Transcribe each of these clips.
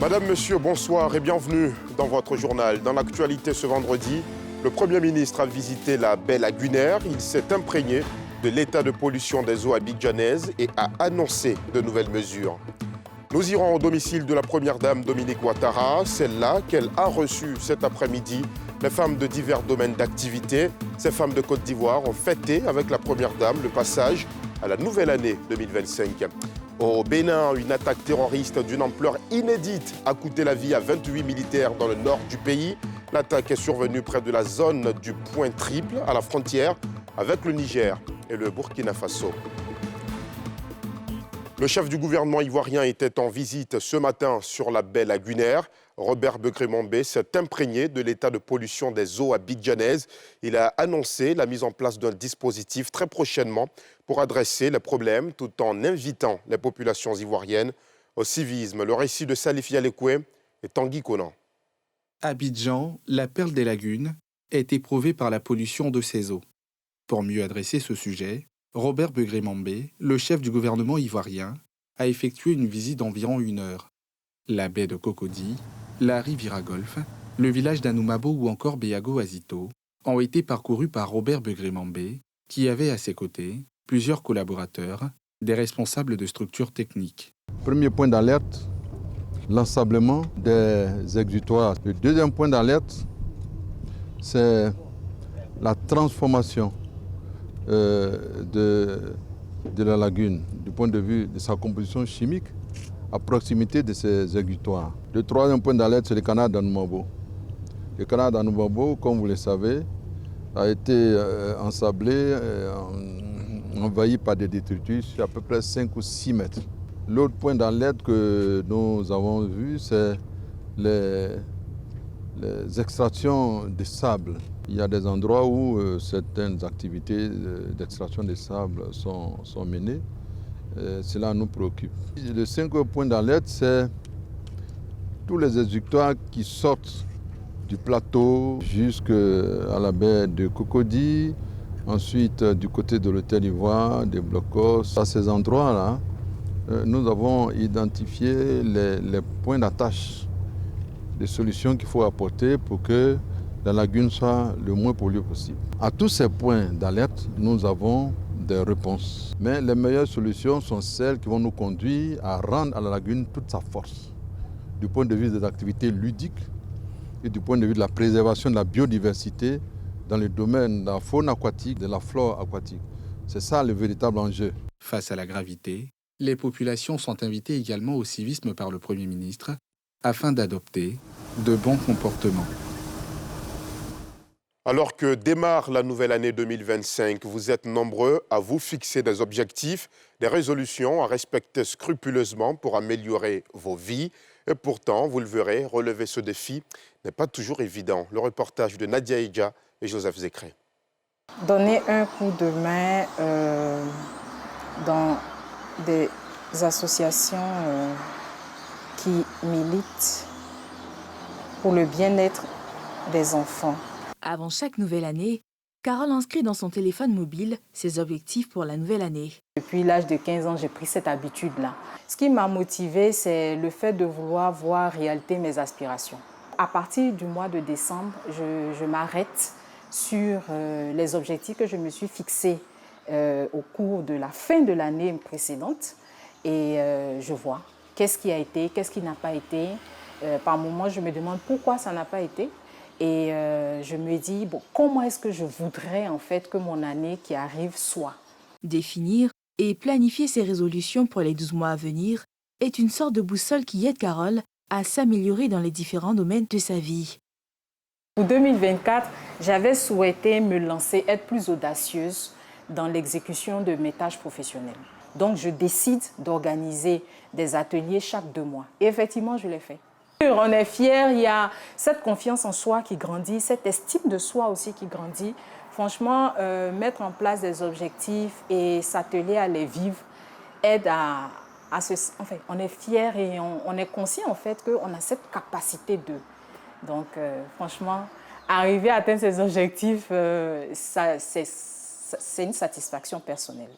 Madame, Monsieur, bonsoir et bienvenue dans votre journal. Dans l'actualité ce vendredi, le Premier ministre a visité la baie lagunaire. Il s'est imprégné de l'état de pollution des eaux abidjanaises et a annoncé de nouvelles mesures. Nous irons au domicile de la Première Dame Dominique Ouattara. C'est là qu'elle a reçu cet après-midi les femmes de divers domaines d'activité. Ces femmes de Côte d'Ivoire ont fêté avec la Première Dame le passage à la nouvelle année 2025. Au Bénin, une attaque terroriste d'une ampleur inédite a coûté la vie à 28 militaires dans le nord du pays. L'attaque est survenue près de la zone du Point Triple, à la frontière avec le Niger et le Burkina Faso. Le chef du gouvernement ivoirien était en visite ce matin sur la baie lagunaire. Robert Begré-Mambé s'est imprégné de l'état de pollution des eaux abidjanaises. Il a annoncé la mise en place d'un dispositif très prochainement pour adresser les problèmes tout en invitant les populations ivoiriennes au civisme. Le récit de Salif Yalekwe et Tanguy Conan. Abidjan, la perle des lagunes, est éprouvée par la pollution de ses eaux. Pour mieux adresser ce sujet, Robert Begré-Mambé, le chef du gouvernement ivoirien, a effectué une visite d'environ 1 heure. La baie de Cocody, la Riviera Golf, le village d'Anoumabo ou encore Beago Azito ont été parcourus par Robert Begré-Mambé, qui avait à ses côtés plusieurs collaborateurs, des responsables de structures techniques. Premier point d'alerte, l'ensablement des exutoires. Le deuxième point d'alerte, c'est la transformation de la lagune du point de vue de sa composition chimique à proximité de ces exutoires. Le troisième point d'alerte, c'est le canal d'Anoumabo. Le canal d'Anoumabo, comme vous le savez, a été ensablé, envahi par des détritus sur à peu près 5 ou 6 mètres. L'autre point d'alerte que nous avons vu, c'est les extractions de sable. Il y a des endroits où certaines activités d'extraction de sable sont menées. Cela nous préoccupe. Le 5e point d'alerte, c'est tous les exutoires qui sortent du plateau jusqu'à la baie de Cocody, ensuite du côté de l'hôtel Ivoire, des Blocos. À ces endroits-là, nous avons identifié les points d'attache, les solutions qu'il faut apporter pour que la lagune soit le moins polluée possible. À tous ces points d'alerte, nous avons des réponses. Mais les meilleures solutions sont celles qui vont nous conduire à rendre à la lagune toute sa force, du point de vue des activités ludiques et du point de vue de la préservation de la biodiversité dans le domaine de la faune aquatique, de la flore aquatique. C'est ça le véritable enjeu. Face à la gravité, les populations sont invitées également au civisme par le Premier ministre afin d'adopter de bons comportements. Alors que démarre la nouvelle année 2025, vous êtes nombreux à vous fixer des objectifs, des résolutions à respecter scrupuleusement pour améliorer vos vies. Et pourtant, vous le verrez, relever ce défi n'est pas toujours évident. Le reportage de Nadia Idja et Joseph Zécré. Donner un coup de main dans des associations qui militent pour le bien-être des enfants. Avant chaque nouvelle année, Carole inscrit dans son téléphone mobile ses objectifs pour la nouvelle année. Depuis l'âge de 15 ans, j'ai pris cette habitude-là. Ce qui m'a motivée, c'est le fait de vouloir voir réalité mes aspirations. À partir du mois de décembre, je m'arrête sur les objectifs que je me suis fixés au cours de la fin de l'année précédente et je vois qu'est-ce qui a été, qu'est-ce qui n'a pas été. Par moments, je me demande pourquoi ça n'a pas été. Et je me dis, bon, comment est-ce que je voudrais en fait que mon année qui arrive soit? Définir et planifier ses résolutions pour les 12 mois à venir est une sorte de boussole qui aide Carole à s'améliorer dans les différents domaines de sa vie. Pour 2024, j'avais souhaité me lancer, être plus audacieuse dans l'exécution de mes tâches professionnelles. Donc, je décide d'organiser des ateliers chaque 2 mois. Et effectivement, je l'ai fait. On est fiers, il y a cette confiance en soi qui grandit, cette estime de soi aussi qui grandit. Franchement, mettre en place des objectifs et s'atteler à les vivre aide à se... Enfin, on est fiers et on est conscient en fait qu'on a cette capacité de... Donc, franchement, arriver à atteindre ces objectifs, c'est une satisfaction personnelle.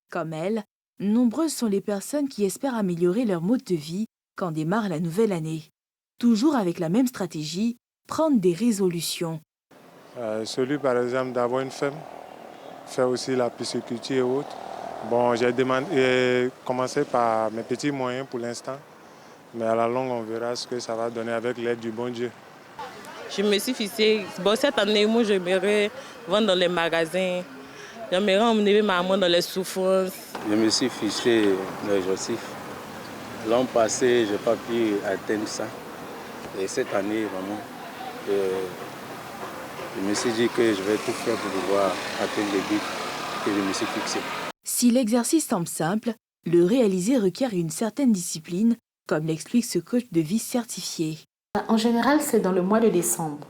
Comme elle, nombreuses sont les personnes qui espèrent améliorer leur mode de vie quand démarre la nouvelle année. Toujours avec la même stratégie, prendre des résolutions. Celui, par exemple, d'avoir une ferme, faire aussi la pisciculture et autres. Bon, j'ai commencé par mes petits moyens pour l'instant, mais à la longue, on verra ce que ça va donner avec l'aide du bon Dieu. Je me suis fixé, cette année, moi, j'aimerais vendre dans les magasins, j'aimerais emmener ma maman dans les souffrances. Je me suis fixé l'objectif. L'an passé, je n'ai pas pu atteindre ça. Et cette année, vraiment, je me suis dit que je vais tout faire pour pouvoir atteindre les buts que je me suis fixés. Si l'exercice semble simple, le réaliser requiert une certaine discipline, comme l'explique ce coach de vie certifié. En général, c'est dans le mois de décembre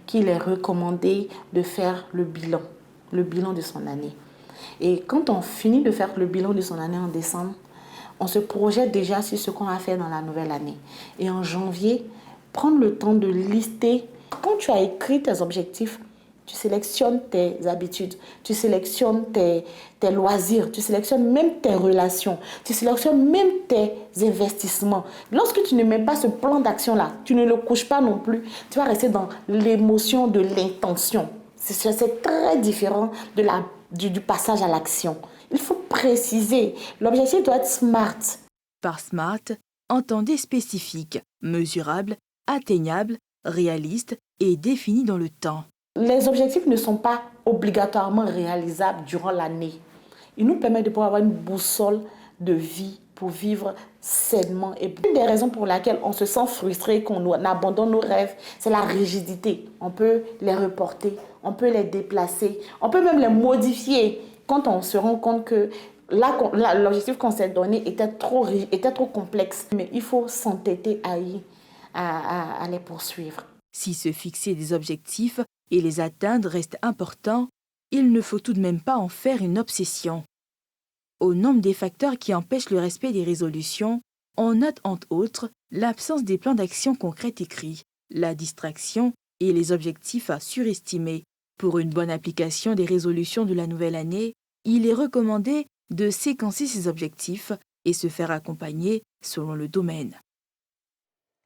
qu'il est recommandé de faire le bilan de son année. Et quand on finit de faire le bilan de son année en décembre, on se projette déjà sur ce qu'on va faire dans la nouvelle année. Et en janvier, prendre le temps de lister. Quand tu as écrit tes objectifs, tu sélectionnes tes habitudes, tu sélectionnes tes loisirs, tu sélectionnes même tes relations, tu sélectionnes même tes investissements. Lorsque tu ne mets pas ce plan d'action-là, tu ne le couches pas non plus, tu vas rester dans l'émotion de l'intention. C'est très différent du passage à l'action. Il faut préciser. L'objectif doit être SMART. Par SMART, entendez spécifique, mesurable, atteignable, réaliste et défini dans le temps. Les objectifs ne sont pas obligatoirement réalisables durant l'année. Ils nous permettent de pouvoir avoir une boussole de vie pour vivre sainement. Et une des raisons pour laquelle on se sent frustré, qu'on abandonne nos rêves, c'est la rigidité. On peut les reporter, on peut les déplacer, on peut même les modifier quand on se rend compte que l'objectif qu'on s'est donné était trop complexe. Mais il faut s'entêter à les poursuivre. Si se fixer des objectifs et les atteindre reste important, il ne faut tout de même pas en faire une obsession. Au nombre des facteurs qui empêchent le respect des résolutions, on note entre autres l'absence des plans d'action concrets écrits, la distraction et les objectifs à surestimer. Pour une bonne application des résolutions de la nouvelle année, il est recommandé de séquencer ses objectifs et se faire accompagner selon le domaine.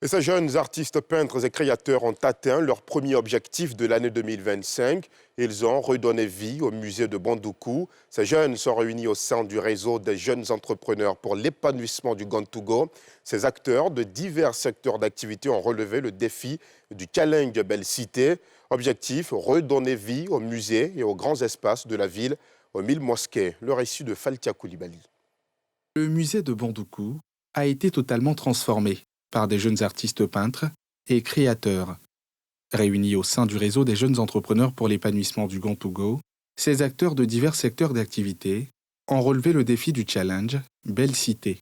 Et ces jeunes artistes, peintres et créateurs ont atteint leur premier objectif de l'année 2025. Ils ont redonné vie au musée de Bandoukou. Ces jeunes sont réunis au sein du réseau des jeunes entrepreneurs pour l'épanouissement du Gantougo. Ces acteurs de divers secteurs d'activité ont relevé le défi du challenge Belle Cité. Objectif, redonner vie au musée et aux grands espaces de la ville, aux 1000 mosquées. Le récit de Faltia Koulibaly. Le musée de Bandoukou a été totalement transformé par des jeunes artistes peintres et créateurs. Réunis au sein du réseau des jeunes entrepreneurs pour l'épanouissement du Gantougo, ces acteurs de divers secteurs d'activité ont relevé le défi du challenge Belle Cité.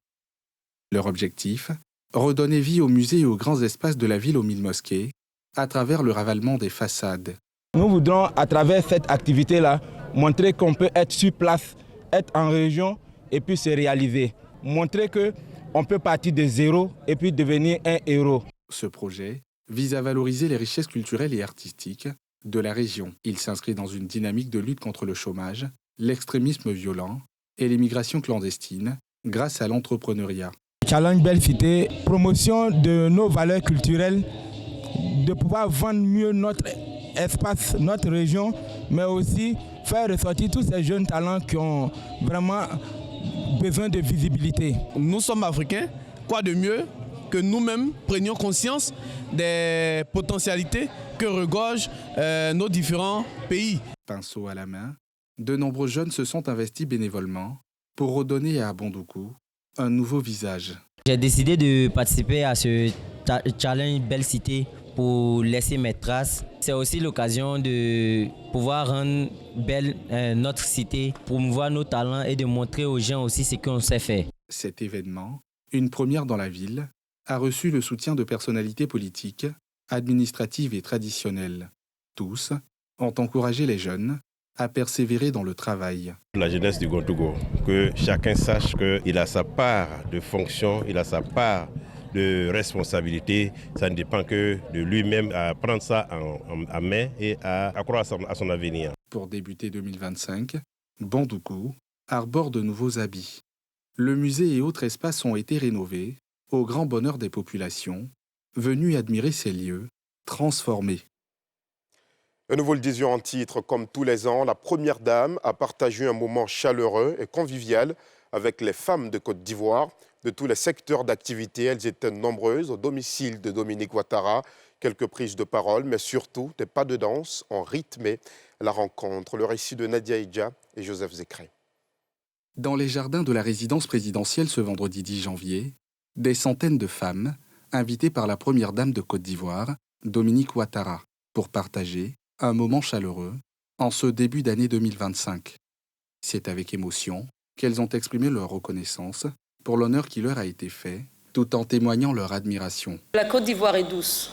Leur objectif, redonner vie aux musées et aux grands espaces de la ville aux 1000 mosquées à travers le ravalement des façades. Nous voudrons, à travers cette activité-là, montrer qu'on peut être sur place, être en région et puis se réaliser. Montrer qu'on peut partir de zéro et puis devenir un héros. Ce projet vise à valoriser les richesses culturelles et artistiques de la région. Il s'inscrit dans une dynamique de lutte contre le chômage, l'extrémisme violent et l'immigration clandestine grâce à l'entrepreneuriat. Challenge Belle Cité, promotion de nos valeurs culturelles, de pouvoir vendre mieux notre espace, notre région, mais aussi faire ressortir tous ces jeunes talents qui ont vraiment besoin de visibilité. Nous sommes Africains, quoi de mieux que nous-mêmes prenions conscience des potentialités que regorgent nos différents pays. Pinceau à la main, de nombreux jeunes se sont investis bénévolement pour redonner à Bandoukou un nouveau visage. J'ai décidé de participer à ce challenge Belle Cité pour laisser mes traces. C'est aussi l'occasion de pouvoir rendre belle notre cité, promouvoir nos talents et de montrer aux gens aussi ce qu'on sait faire. Cet événement, une première dans la ville, a reçu le soutien de personnalités politiques, administratives et traditionnelles. Tous ont encouragé les jeunes à persévérer dans le travail. La jeunesse du Gantougo, que chacun sache qu'il a sa part de fonction, il a sa part de responsabilité. Ça ne dépend que de lui-même à prendre ça en main et à croire à son avenir. Pour débuter 2025, Bandoukou arbore de nouveaux habits. Le musée et autres espaces ont été rénovés au grand bonheur des populations, venues admirer ces lieux transformés. Et nous vous le disions en titre, comme tous les ans, la Première Dame a partagé un moment chaleureux et convivial avec les femmes de Côte d'Ivoire. De tous les secteurs d'activité, elles étaient nombreuses au domicile de Dominique Ouattara. Quelques prises de parole, mais surtout des pas de danse ont rythmé la rencontre. Le récit de Nadia Idja et Joseph Zécré. Dans les jardins de la résidence présidentielle ce vendredi 10 janvier, des centaines de femmes, invitées par la Première Dame de Côte d'Ivoire, Dominique Ouattara, pour partager un moment chaleureux en ce début d'année 2025. C'est avec émotion qu'elles ont exprimé leur reconnaissance pour l'honneur qui leur a été fait, tout en témoignant leur admiration. La Côte d'Ivoire est douce.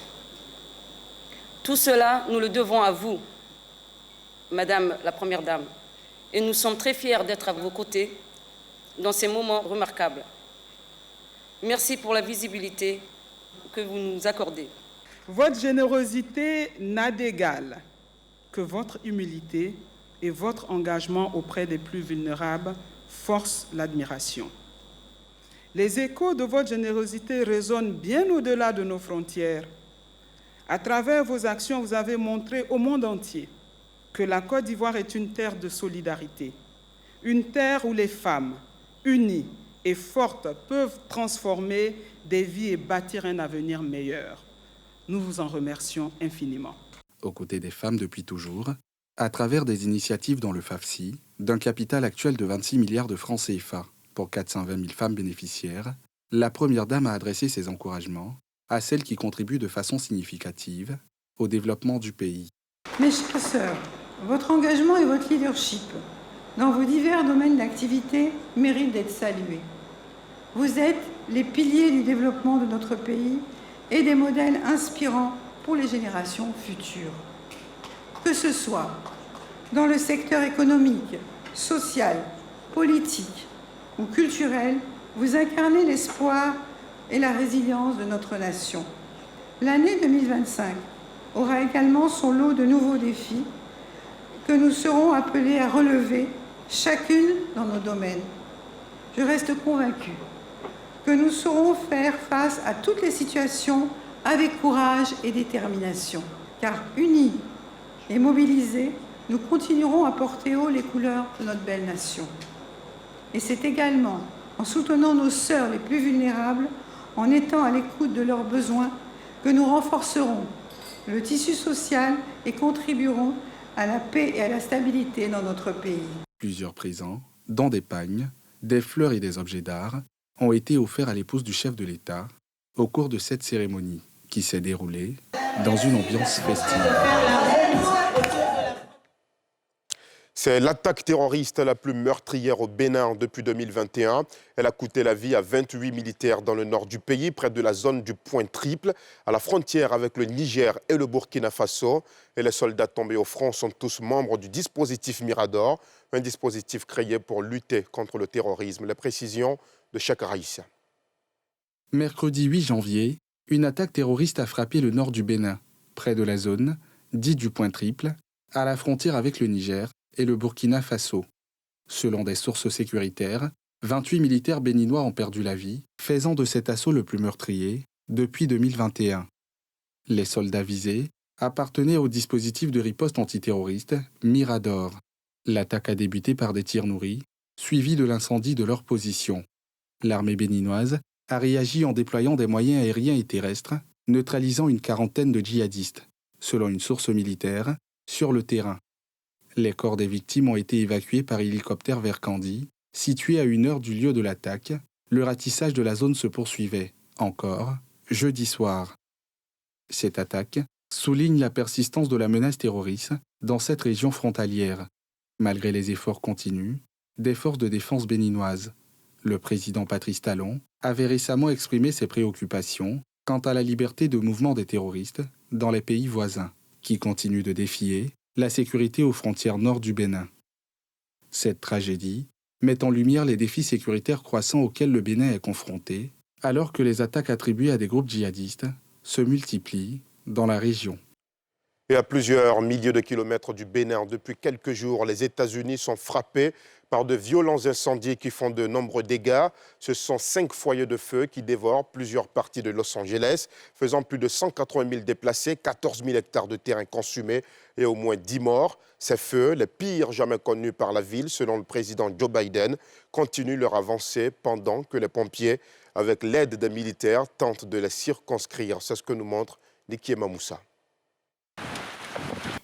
Tout cela, nous le devons à vous, Madame la Première Dame. Et nous sommes très fiers d'être à vos côtés dans ces moments remarquables. Merci pour la visibilité que vous nous accordez. Votre générosité n'a d'égal que votre humilité et votre engagement auprès des plus vulnérables forcent l'admiration. Les échos de votre générosité résonnent bien au-delà de nos frontières. À travers vos actions, vous avez montré au monde entier que la Côte d'Ivoire est une terre de solidarité, une terre où les femmes, unies et fortes, peuvent transformer des vies et bâtir un avenir meilleur. Nous vous en remercions infiniment. Aux côtés des femmes depuis toujours, à travers des initiatives dans le FAFSI, d'un capital actuel de 26 milliards de francs CFA pour 420 000 femmes bénéficiaires, la Première Dame a adressé ses encouragements à celles qui contribuent de façon significative au développement du pays. Mes chères sœurs, votre engagement et votre leadership dans vos divers domaines d'activité méritent d'être salués. Vous êtes les piliers du développement de notre pays et des modèles inspirants pour les générations futures. Que ce soit dans le secteur économique, social, politique ou culturel, vous incarnez l'espoir et la résilience de notre nation. L'année 2025 aura également son lot de nouveaux défis que nous serons appelés à relever, chacune dans nos domaines. Je reste convaincue que nous saurons faire face à toutes les situations avec courage et détermination, car unis et mobilisés, nous continuerons à porter haut les couleurs de notre belle nation. Et c'est également en soutenant nos sœurs les plus vulnérables, en étant à l'écoute de leurs besoins, que nous renforcerons le tissu social et contribuerons à la paix et à la stabilité dans notre pays. Plusieurs présents, dont des pagnes, des fleurs et des objets d'art, ont été offerts à l'épouse du chef de l'État au cours de cette cérémonie qui s'est déroulée dans une ambiance festive. C'est l'attaque terroriste la plus meurtrière au Bénin depuis 2021. Elle a coûté la vie à 28 militaires dans le nord du pays, près de la zone du Point Triple, à la frontière avec le Niger et le Burkina Faso. Et les soldats tombés au front sont tous membres du dispositif Mirador, un dispositif créé pour lutter contre le terrorisme. Les précisions de Cheikh Raïssa. Mercredi 8 janvier, une attaque terroriste a frappé le nord du Bénin, près de la zone, dite du Point Triple, à la frontière avec le Niger et le Burkina Faso. Selon des sources sécuritaires, 28 militaires béninois ont perdu la vie, faisant de cet assaut le plus meurtrier depuis 2021. Les soldats visés appartenaient au dispositif de riposte antiterroriste Mirador. L'attaque a débuté par des tirs nourris, suivis de l'incendie de leur position. L'armée béninoise a réagi en déployant des moyens aériens et terrestres, neutralisant une quarantaine de djihadistes, selon une source militaire, sur le terrain. Les corps des victimes ont été évacués par hélicoptère vers Kandi, situé à 1 heure du lieu de l'attaque. Le ratissage de la zone se poursuivait, encore, jeudi soir. Cette attaque souligne la persistance de la menace terroriste dans cette région frontalière. Malgré les efforts continus des forces de défense béninoises, le président Patrice Talon avait récemment exprimé ses préoccupations quant à la liberté de mouvement des terroristes dans les pays voisins, qui continuent de défier la sécurité aux frontières nord du Bénin. Cette tragédie met en lumière les défis sécuritaires croissants auxquels le Bénin est confronté, alors que les attaques attribuées à des groupes djihadistes se multiplient dans la région. Et à plusieurs milliers de kilomètres du Bénin, depuis quelques jours, les États-Unis sont frappés par de violents incendies qui font de nombreux dégâts. Ce sont 5 foyers de feu qui dévorent plusieurs parties de Los Angeles, faisant plus de 180 000 déplacés, 14 000 hectares de terrain consumés et au moins 10 morts. Ces feux, les pires jamais connus par la ville, selon le président Joe Biden, continuent leur avancée pendant que les pompiers, avec l'aide des militaires, tentent de les circonscrire. C'est ce que nous montre Niki Mamoussa.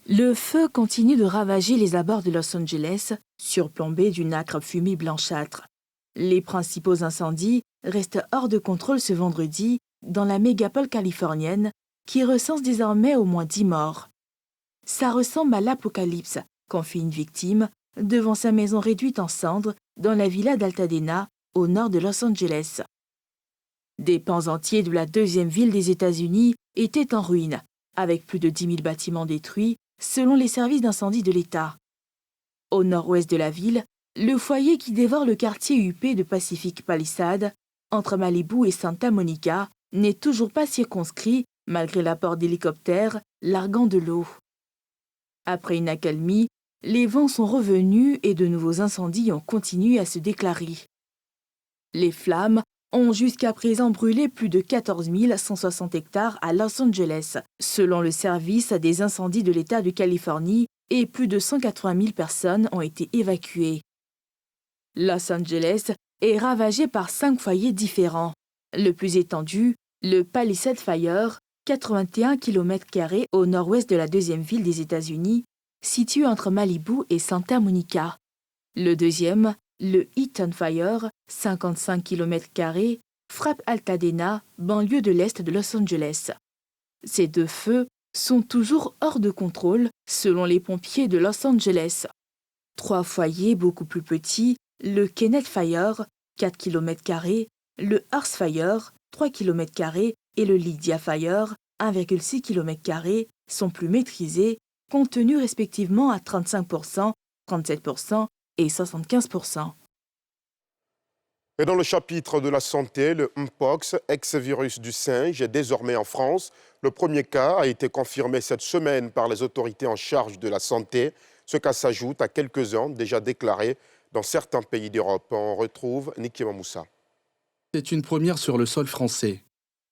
Le feu continue de ravager les abords de Los Angeles, surplombé d'une âcre fumée blanchâtre. Les principaux incendies restent hors de contrôle ce vendredi dans la mégapole californienne, qui recense désormais au moins 10 morts. Ça ressemble à l'apocalypse, confie une victime, devant sa maison réduite en cendres dans la villa d'Altadena, au nord de Los Angeles. Des pans entiers de la deuxième ville des États-Unis étaient en ruine, avec plus de 10 000 bâtiments détruits, selon les services d'incendie de l'État. Au nord-ouest de la ville, le foyer qui dévore le quartier huppé de Pacific Palisades, entre Malibu et Santa Monica, n'est toujours pas circonscrit malgré l'apport d'hélicoptères larguant de l'eau. Après une accalmie, les vents sont revenus et de nouveaux incendies ont continué à se déclarer. Les flammes ont jusqu'à présent brûlé plus de 14 160 hectares à Los Angeles, selon le service des incendies de l'État de Californie, et plus de 180 000 personnes ont été évacuées. Los Angeles est ravagé par 5 foyers différents. Le plus étendu, le Palisade Fire, 81 km² au nord-ouest de la deuxième ville des États-Unis, situé entre Malibu et Santa Monica. Le deuxième, le Eaton Fire, 55 km², frappe Altadena, banlieue de l'est de Los Angeles. Ces 2 feux sont toujours hors de contrôle, selon les pompiers de Los Angeles. 3 foyers beaucoup plus petits, le Kenneth Fire, 4 km², le Hearst Fire, 3 km², et le Lydia Fire, 1,6 km², sont plus maîtrisés, contenus respectivement à 35%, 37% et 75%. Et dans le chapitre de la santé, le Mpox, ex-virus du singe, est désormais en France. Le premier cas a été confirmé cette semaine par les autorités en charge de la santé. Ce cas s'ajoute à quelques-uns déjà déclarés dans certains pays d'Europe. On retrouve Niki Mamoussa. C'est une première sur le sol français.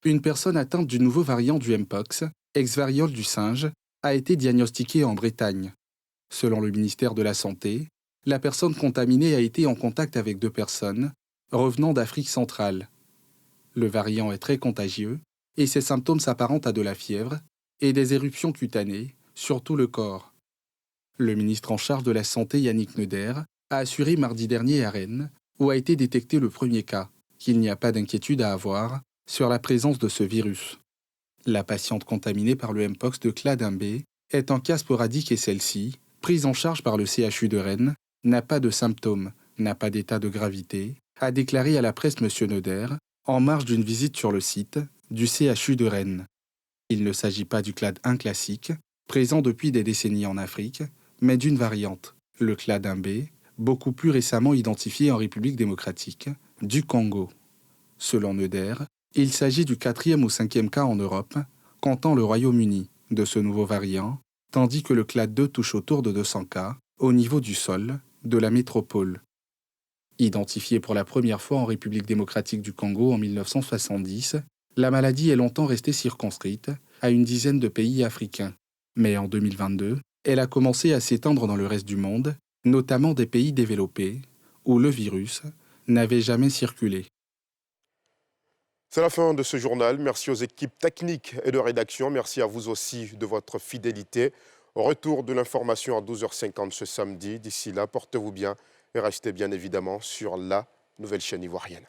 Une personne atteinte du nouveau variant du Mpox, ex-variole du singe, a été diagnostiquée en Bretagne. Selon le ministère de la Santé, la personne contaminée a été en contact avec 2 personnes revenant d'Afrique centrale. Le variant est très contagieux et ses symptômes s'apparentent à de la fièvre et des éruptions cutanées sur tout le corps. Le ministre en charge de la Santé, Yannick Neuder, a assuré mardi dernier à Rennes, où a été détecté le premier cas, qu'il n'y a pas d'inquiétude à avoir sur la présence de ce virus. La patiente contaminée par le Mpox de clade 1B est en cas sporadique et celle-ci, prise en charge par le CHU de Rennes, n'a pas de symptômes, n'a pas d'état de gravité, a déclaré à la presse M. Neuder en marge d'une visite sur le site du CHU de Rennes. Il ne s'agit pas du clade 1 classique, présent depuis des décennies en Afrique, mais d'une variante, le clade 1B, beaucoup plus récemment identifié en République démocratique, du Congo. Selon Neuder, il s'agit du 4e ou 5e cas en Europe, comptant le Royaume-Uni, de ce nouveau variant, tandis que le clade 2 touche autour de 200 cas au niveau du sol de la métropole. Identifiée pour la première fois en République démocratique du Congo en 1970, la maladie est longtemps restée circonscrite à une dizaine de pays africains. Mais en 2022, elle a commencé à s'étendre dans le reste du monde, notamment des pays développés, où le virus n'avait jamais circulé. C'est la fin de ce journal. Merci aux équipes techniques et de rédaction. Merci à vous aussi de votre fidélité. Retour de l'information à 12h50 ce samedi. D'ici là, portez-vous bien et restez bien évidemment sur la nouvelle chaîne ivoirienne.